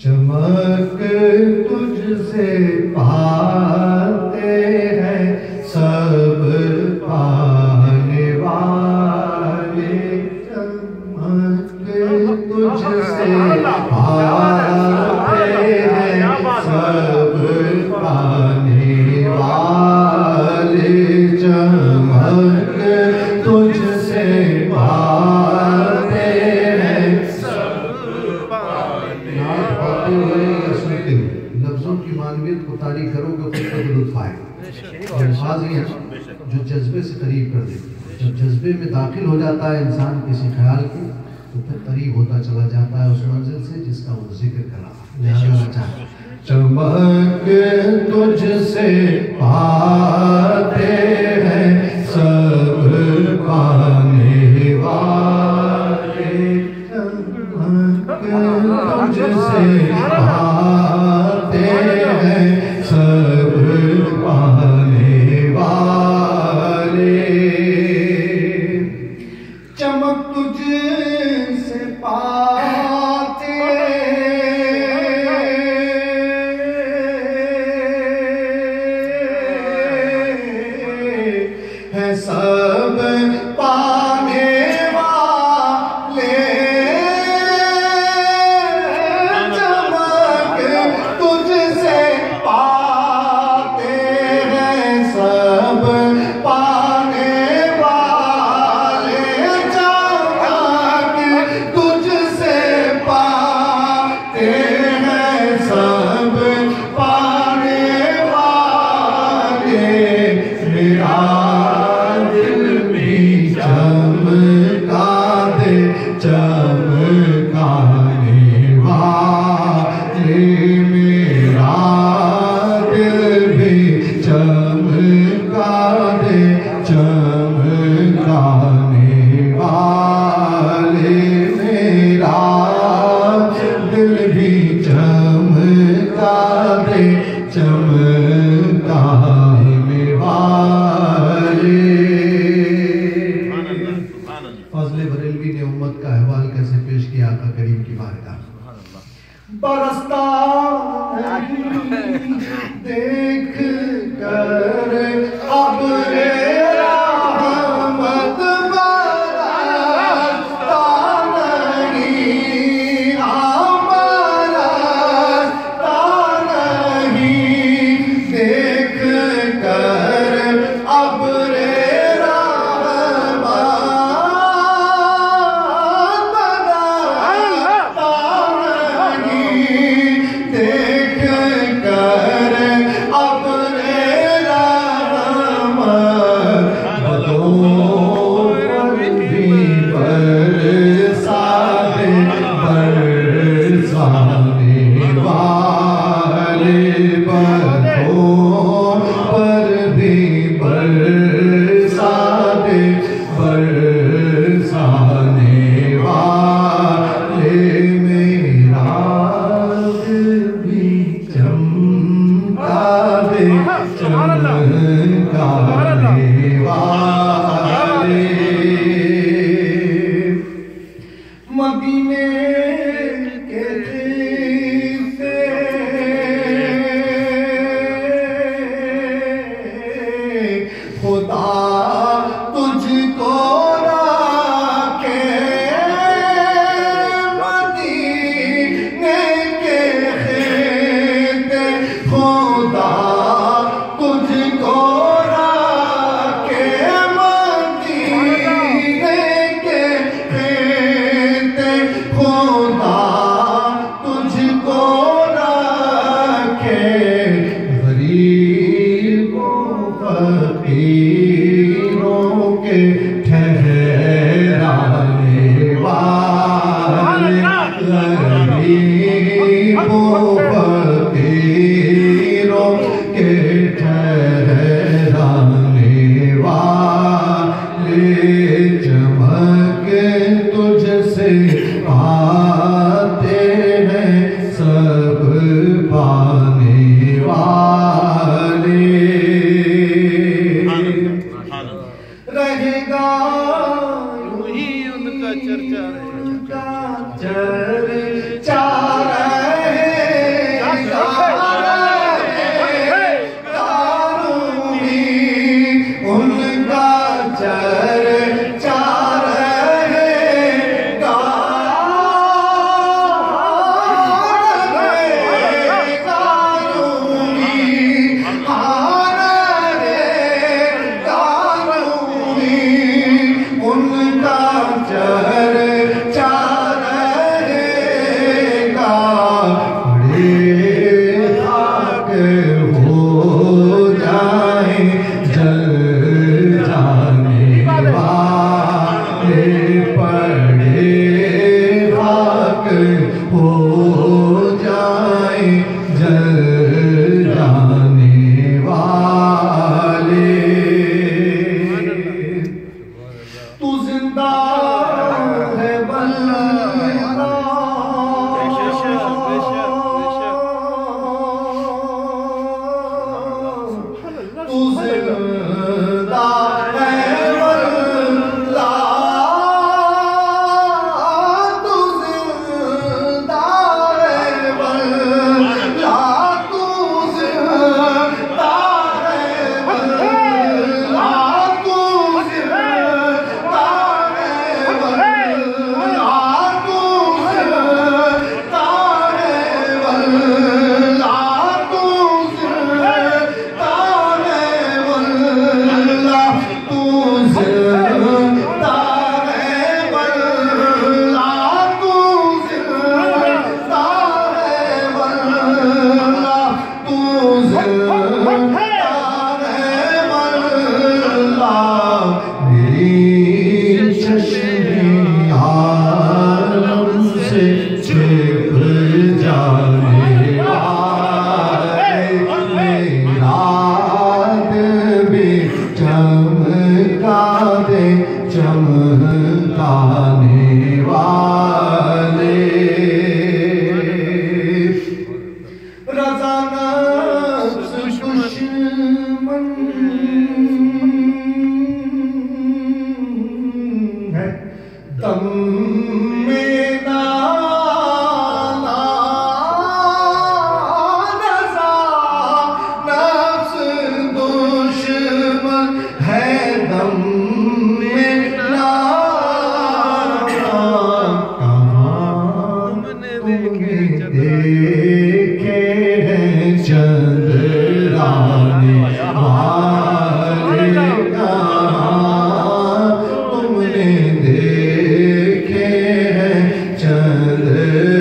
चमक तुझसे पाते हैं सब पाने वाले, चमक तुझसे पाते हैं सब पाने वाले, चमक तुझसे पाते हैं सब पाने वाले। लफ्जों की मानवियत को तारीफ करोगे खुद को लुत्फ आएगा। अल्फाज ही हैं जो जज्बे से करीब कर देते हैं। जब जज्बे में दाखिल हो जाता है इंसान किसी ख्याल की, तो फिर करीब होता चला जाता है उस मंजिल से जिसका वो जिक्र कर रहा है। चमक तुझसे पाते हैं सब पाने वाले, चमक तुझसे पाते हैं सब पाने वाले, चमक तुझसे पाते हैं सब पाने वाले, चमक तुझसे पाते हैं सब पाने वाले, चमक तुझसे पाते हैं सब पाने वाले, मेरा दिल भी चमका दे चमकाने वाले, मेरा दिल भी चमका दे चमकाने वाले, मेरा दिल भी चमका दे चमकाने वाले। फजले बरेलवी ने उम्मत का अहवाल कैसे पेश किया आका करीम की बारगाह। बरसता नहीं देख कर अब रे रहमत, बरसता नहीं बरसता नहीं देख कर अब रे देख कर अपने रहेगा उनका चर्चा रहेगा उनका चर्चा रहेगा बड़े खाक हो जाए जल जाने वाले पड़े खाक हो जाए जल जाने वाले तू जिंदा है बल्ला तू जिंदा है बल्ला तू जिंदा है बल्ला तू जिंदा है बल्ला तू जिंदा चमकाने वाले रज़ा नफ्स दुश्मन है दम में नाला रज़ा नफ्स दुश्मन है दम देखे हैं चंद्राने वाले कहाँ तुमने देखे हैं चंद्र